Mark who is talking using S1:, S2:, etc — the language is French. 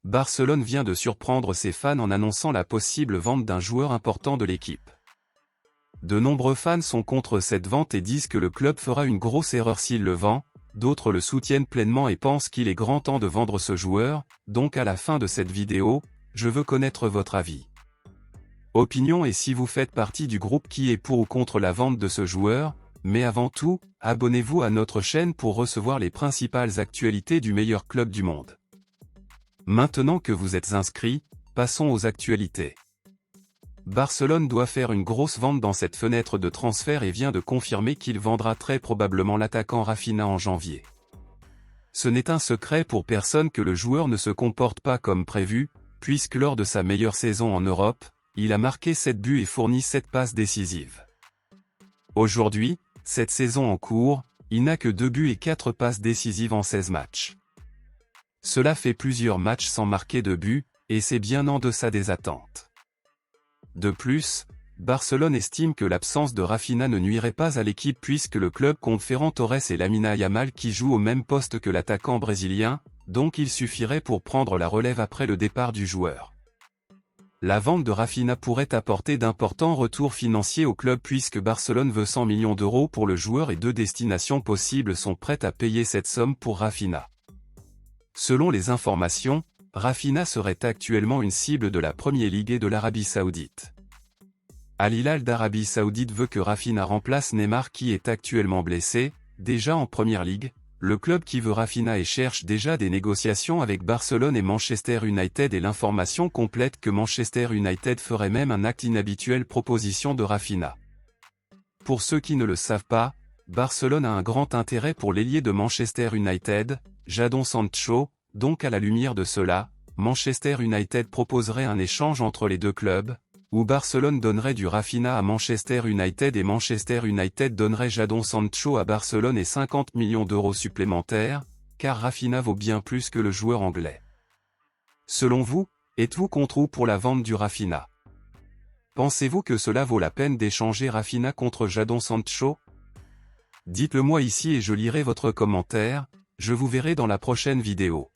S1: Barcelone vient de surprendre ses fans en annonçant la possible vente d'un joueur important de l'équipe. De nombreux fans sont contre cette vente et disent que le club fera une grosse erreur s'il le vend, d'autres le soutiennent pleinement et pensent qu'il est grand temps de vendre ce joueur, donc à la fin de cette vidéo, je veux connaître votre avis. Opinion et si vous faites partie du groupe qui est pour ou contre la vente de ce joueur, mais avant tout, abonnez-vous à notre chaîne pour recevoir les principales actualités du meilleur club du monde. Maintenant que vous êtes inscrits, passons aux actualités. Barcelone doit faire une grosse vente dans cette fenêtre de transfert et vient de confirmer qu'il vendra très probablement l'attaquant Rafinha en janvier. Ce n'est un secret pour personne que le joueur ne se comporte pas comme prévu, puisque lors de sa meilleure saison en Europe, il a marqué 7 buts et fourni 7 passes décisives. Aujourd'hui, cette saison en cours, il n'a que 2 buts et 4 passes décisives en 16 matchs. Cela fait plusieurs matchs sans marquer de but, et c'est bien en deçà des attentes. De plus, Barcelone estime que l'absence de Rafinha ne nuirait pas à l'équipe puisque le club compte Ferran Torres et Lamine Yamal qui jouent au même poste que l'attaquant brésilien, donc il suffirait pour prendre la relève après le départ du joueur. La vente de Rafinha pourrait apporter d'importants retours financiers au club puisque Barcelone veut 100 millions d'euros pour le joueur et 2 destinations possibles sont prêtes à payer cette somme pour Rafinha. Selon les informations, Rafinha serait actuellement une cible de la Premier League et de l'Arabie Saoudite. Al Hilal d'Arabie Saoudite veut que Rafinha remplace Neymar qui est actuellement blessé, déjà en Premier League. Le club qui veut Rafinha et cherche déjà des négociations avec Barcelone et Manchester United et l'information complète que Manchester United ferait même un acte inhabituel proposition de Rafinha. Pour ceux qui ne le savent pas, Barcelone a un grand intérêt pour l'ailier de Manchester United, Jadon Sancho, donc à la lumière de cela, Manchester United proposerait un échange entre les deux clubs, où Barcelone donnerait du Rafinha à Manchester United et Manchester United donnerait Jadon Sancho à Barcelone et 50 millions d'euros supplémentaires, car Rafinha vaut bien plus que le joueur anglais. Selon vous, êtes-vous contre ou pour la vente du Rafinha? Pensez-vous que cela vaut la peine d'échanger Rafinha contre Jadon Sancho? Dites-le moi ici et je lirai votre commentaire, je vous verrai dans la prochaine vidéo.